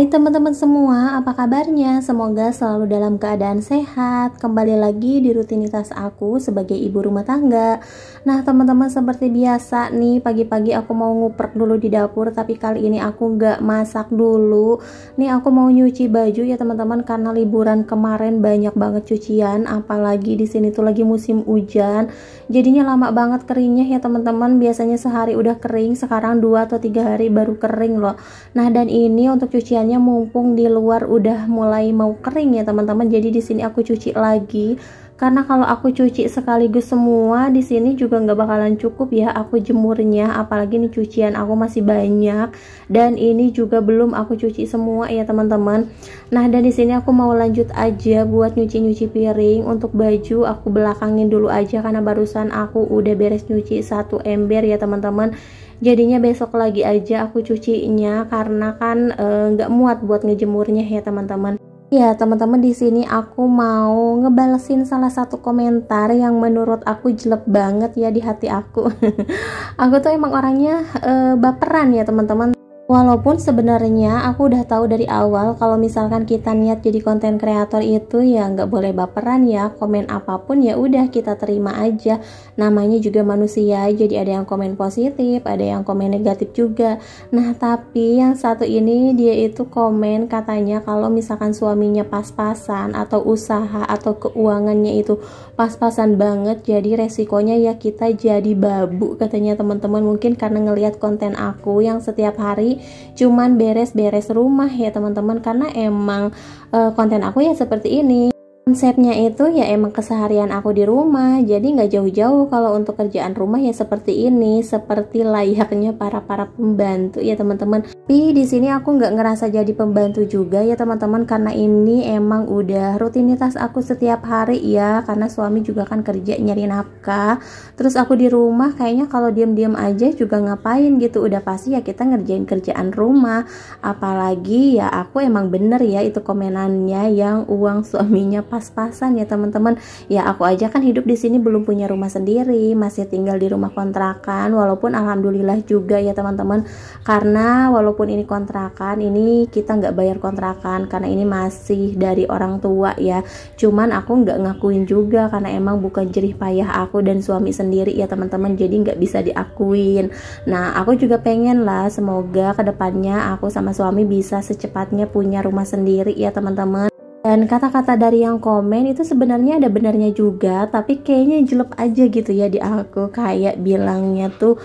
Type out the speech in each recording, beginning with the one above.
Teman-teman semua, apa kabarnya? Semoga selalu dalam keadaan sehat. Kembali lagi di rutinitas aku sebagai ibu rumah tangga. Nah teman-teman, seperti biasa nih, pagi-pagi aku mau nguprek dulu di dapur. Tapi kali ini aku nggak masak dulu. Nih aku mau nyuci baju ya teman-teman, karena liburan kemarin banyak banget cucian. Apalagi di sini tuh lagi musim hujan, jadinya lama banget keringnya ya teman-teman. Biasanya sehari udah kering, sekarang 2 atau 3 hari baru kering loh. Nah dan ini untuk cuciannya mumpung di luar udah mulai mau kering ya teman-teman, jadi di sini aku cuci lagi. Karena kalau aku cuci sekaligus semua di sini juga nggak bakalan cukup ya aku jemurnya, apalagi nih cucian aku masih banyak dan ini juga belum aku cuci semua ya teman-teman. Nah dan di sini aku mau lanjut aja buat nyuci piring. Untuk baju aku belakangin dulu aja karena barusan aku udah beres nyuci 1 ember ya teman-teman. Jadinya besok lagi aja aku cucinya karena kan nggak muat buat ngejemurnya ya teman-teman. Ya teman-teman, di sini aku mau ngebalesin salah satu komentar yang menurut aku jelek banget ya di hati aku. Aku tuh emang orangnya baperan ya teman-teman. Walaupun sebenarnya aku udah tahu dari awal kalau misalkan kita niat jadi konten kreator itu ya nggak boleh baperan ya, komen apapun ya udah kita terima aja. Namanya juga manusia, jadi ada yang komen positif, ada yang komen negatif juga. Nah tapi yang satu ini dia itu komen katanya kalau misalkan suaminya pas-pasan atau usaha atau keuangannya itu pas-pasan banget, jadi resikonya ya kita jadi babu katanya teman-teman. Mungkin karena ngelihat konten aku yang setiap hari cuman beres-beres rumah ya teman-teman, karena emang konten aku ya seperti ini. Konsepnya itu ya emang keseharian aku di rumah, jadi nggak jauh-jauh kalau untuk kerjaan rumah ya seperti ini, seperti layaknya para pembantu ya teman-teman. Tapi di sini aku nggak ngerasa jadi pembantu juga ya teman-teman, karena ini emang udah rutinitas aku setiap hari ya, karena suami juga kan kerja nyari nafkah. Terus aku di rumah kayaknya kalau diam-diam aja juga ngapain gitu, udah pasti ya kita ngerjain kerjaan rumah. Apalagi ya aku emang bener ya itu komenannya yang uang suaminya pas-pasan ya teman-teman. Ya aku aja kan hidup di sini belum punya rumah sendiri, masih tinggal di rumah kontrakan. Walaupun alhamdulillah juga ya teman-teman, karena walaupun ini kontrakan, ini kita nggak bayar kontrakan karena ini masih dari orang tua ya. Cuman aku nggak ngakuin juga karena emang bukan jerih payah aku dan suami sendiri ya teman-teman, jadi nggak bisa diakuin. Nah aku juga pengen lah semoga kedepannya aku sama suami bisa secepatnya punya rumah sendiri ya teman-teman. Dan kata-kata dari yang komen itu sebenarnya ada benarnya juga, tapi kayaknya jelek aja gitu ya di aku, kayak bilangnya tuh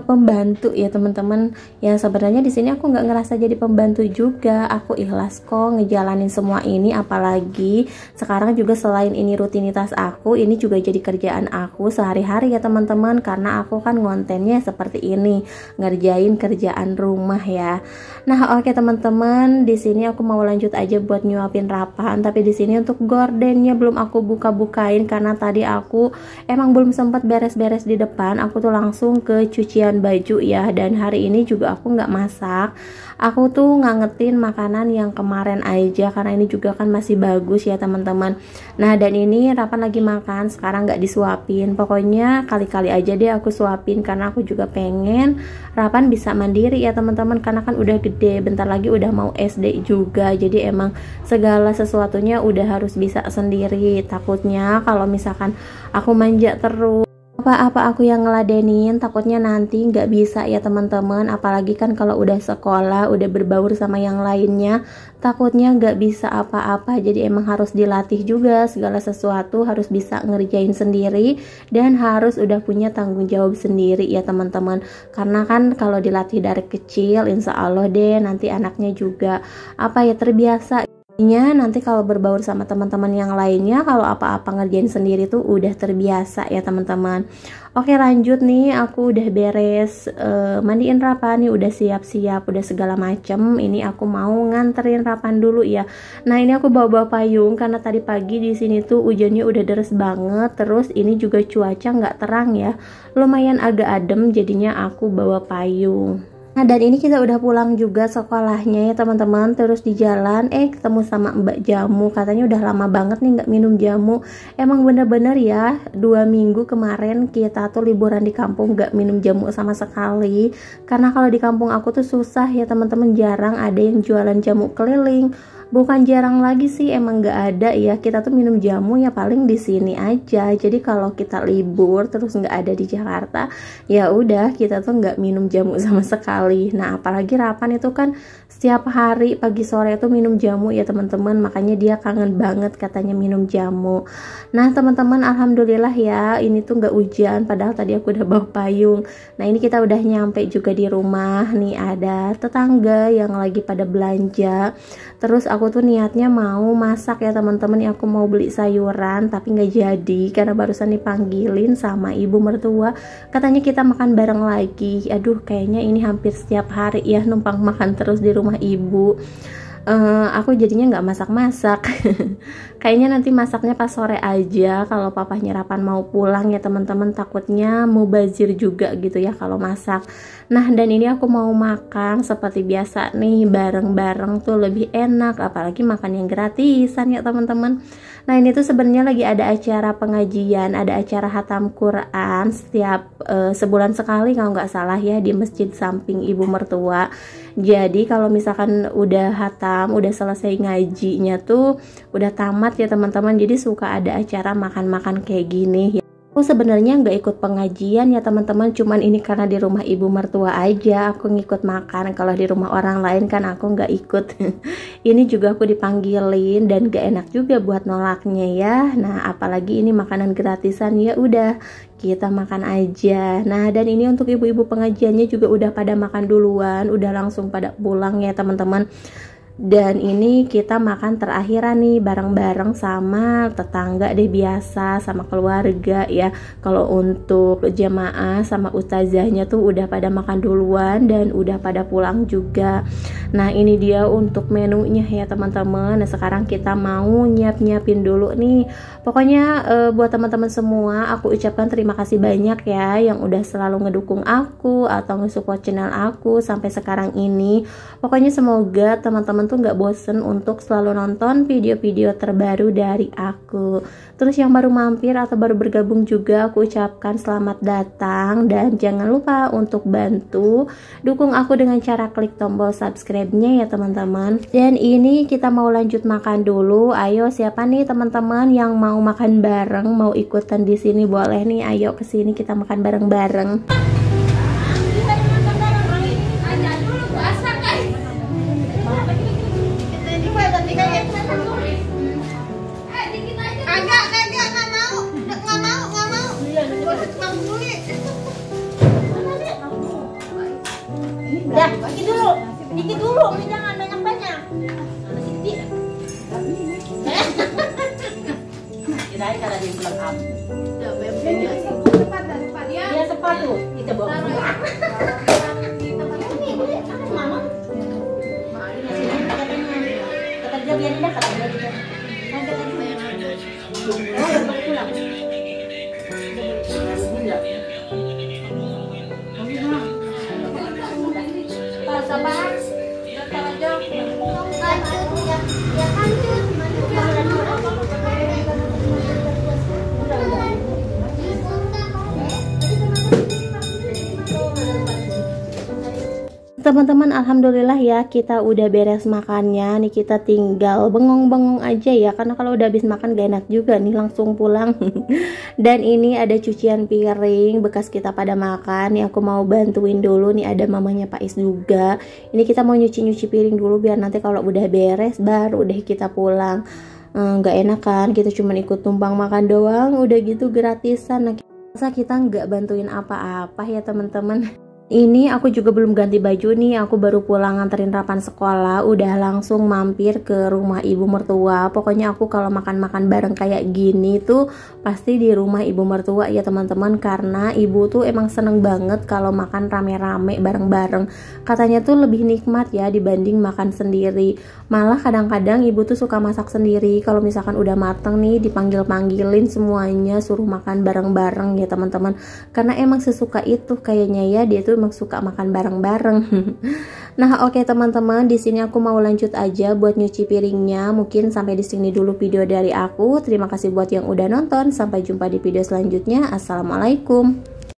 pembantu ya teman-teman. Ya sebenarnya di sini aku nggak ngerasa jadi pembantu juga, aku ikhlas kok ngejalanin semua ini. Apalagi sekarang juga selain ini rutinitas aku, ini juga jadi kerjaan aku sehari-hari ya teman-teman, karena aku kan ngontennya seperti ini, ngerjain kerjaan rumah ya. Nah oke teman-teman, di sini aku mau lanjut aja buat nyuapin rapan. Tapi di sini untuk gordennya belum aku buka-bukain karena tadi aku emang belum sempat beres-beres di depan. Aku tuh langsung ke cucian baju ya. Dan hari ini juga aku nggak masak, aku tuh ngangetin makanan yang kemarin aja karena ini juga kan masih bagus ya teman-teman. Nah dan ini rapan lagi makan, sekarang nggak disuapin. Pokoknya kali-kali aja deh aku suapin karena aku juga pengen rapan bisa mandiri ya teman-teman, karena kan udah gede, bentar lagi udah mau SD juga. Jadi emang segala sesuatunya udah harus bisa sendiri. Takutnya kalau misalkan aku manja terus, apa-apa aku yang ngeladenin, takutnya nanti nggak bisa ya teman-teman. Apalagi kan kalau udah sekolah, udah berbaur sama yang lainnya, takutnya nggak bisa apa-apa. Jadi emang harus dilatih juga, segala sesuatu harus bisa ngerjain sendiri dan harus udah punya tanggung jawab sendiri ya teman-teman. Karena kan kalau dilatih dari kecil, insya Allah deh nanti anaknya juga apa ya terbiasa. Nanti kalau berbaur sama teman-teman yang lainnya, kalau apa-apa ngerjain sendiri tuh udah terbiasa ya teman-teman. Oke lanjut nih, aku udah beres mandiin Rapan nih, udah siap-siap, udah segala macem. Ini aku mau nganterin Rapan dulu ya. Nah ini aku bawa payung karena tadi pagi di sini tuh hujannya udah deres banget. Terus ini juga cuaca nggak terang ya, lumayan agak adem, jadinya aku bawa payung. Nah, dan ini kita udah pulang juga sekolahnya ya teman-teman. Terus di jalan ketemu sama Mbak Jamu, katanya udah lama banget nih nggak minum jamu. Emang bener-bener ya, 2 minggu kemarin kita tuh liburan di kampung nggak minum jamu sama sekali. Karena kalau di kampung aku tuh susah ya teman-teman, jarang ada yang jualan jamu keliling. Bukan jarang lagi sih, emang nggak ada ya. Kita tuh minum jamu ya paling di sini aja. Jadi kalau kita libur terus nggak ada di Jakarta, ya udah kita tuh nggak minum jamu sama sekali. Nah, apalagi Rapan itu kan setiap hari pagi sore itu minum jamu ya teman-teman. Makanya dia kangen banget katanya minum jamu. Nah teman-teman, alhamdulillah ya, ini tuh nggak hujan. Padahal tadi aku udah bawa payung. Nah, ini kita udah nyampe juga di rumah. Nih ada tetangga yang lagi pada belanja. Terus aku tuh niatnya mau masak ya teman-teman, aku mau beli sayuran tapi nggak jadi karena barusan dipanggilin sama ibu mertua, katanya kita makan bareng lagi. Aduh, kayaknya ini hampir setiap hari ya numpang makan terus di rumah ibu. Aku jadinya nggak masak-masak. Kayaknya nanti masaknya pas sore aja kalau papahnya Rapan mau pulang ya teman-teman, takutnya mubazir juga gitu ya kalau masak. Nah, dan ini aku mau makan seperti biasa nih, bareng-bareng tuh lebih enak, apalagi makan yang gratisan ya teman-teman. Nah, ini tuh sebenarnya lagi ada acara pengajian, ada acara hatam Quran setiap sebulan sekali kalau nggak salah ya, di masjid samping ibu mertua. Jadi kalau misalkan udah hatam, udah selesai ngajinya tuh, udah tamat ya teman-teman, jadi suka ada acara makan-makan kayak gini ya. Aku sebenarnya nggak ikut pengajian ya teman-teman, cuman ini karena di rumah ibu mertua aja aku ngikut makan. Kalau di rumah orang lain kan aku nggak ikut. Ini juga aku dipanggilin dan gak enak juga buat nolaknya ya. Nah, apalagi ini makanan gratisan, ya udah kita makan aja. Nah, dan ini untuk ibu-ibu pengajiannya juga udah pada makan duluan, udah langsung pada pulang ya teman-teman. Dan ini kita makan terakhiran nih bareng-bareng sama tetangga deh, biasa sama keluarga ya. Kalau untuk jamaah sama ustazahnya tuh udah pada makan duluan dan udah pada pulang juga. Nah, ini dia untuk menunya ya teman-teman. Nah, sekarang kita mau nyiapin dulu nih. Pokoknya buat teman-teman semua aku ucapkan terima kasih banyak ya yang udah selalu ngedukung aku atau nge-support channel aku sampai sekarang ini. Pokoknya semoga teman-teman tuh nggak bosen untuk selalu nonton video-video terbaru dari aku. Terus yang baru mampir atau baru bergabung juga aku ucapkan selamat datang, dan jangan lupa untuk bantu dukung aku dengan cara klik tombol subscribe-nya ya teman-teman. Dan ini kita mau lanjut makan dulu. Ayo, siapa nih teman-teman yang mau makan bareng, mau ikutan di sini, boleh nih, ayo ke sini kita makan bareng-bareng. Ya, dikit dulu, jangan banyak-banyak. Kirain karena dia bilang kamu. Dia sepatu, kita bawa pulang. Mama. Kata dia biarin dah, kata dia gitu. Oh, bawa pulang. Teman-teman, alhamdulillah ya kita udah beres makannya nih, kita tinggal bengong-bengong aja ya, karena kalau udah habis makan gak enak juga nih langsung pulang. Dan ini ada cucian piring bekas kita pada makan nih, aku mau bantuin dulu nih, ada mamanya Pak Is juga. Ini kita mau nyuci piring dulu biar nanti kalau udah beres baru deh kita pulang. Gak enak kan kita cuma ikut tumpang makan doang udah gitu gratisan. Nah, kita nggak bantuin apa-apa ya teman-teman. Ini aku juga belum ganti baju nih, aku baru pulang nganterin Rapan sekolah, udah langsung mampir ke rumah ibu mertua. Pokoknya aku kalau makan-makan bareng kayak gini tuh pasti di rumah ibu mertua ya teman-teman, karena ibu tuh emang seneng banget kalau makan rame-rame bareng-bareng. Katanya tuh lebih nikmat ya dibanding makan sendiri. Malah kadang-kadang ibu tuh suka masak sendiri, kalau misalkan udah mateng nih dipanggil-panggilin semuanya, suruh makan bareng-bareng ya teman-teman. Karena emang sesuka itu kayaknya ya, dia tuh emang suka makan bareng-bareng. Nah, oke teman-teman, di sini aku mau lanjut aja buat nyuci piringnya. Mungkin sampai di sini dulu video dari aku. Terima kasih buat yang udah nonton. Sampai jumpa di video selanjutnya. Assalamualaikum.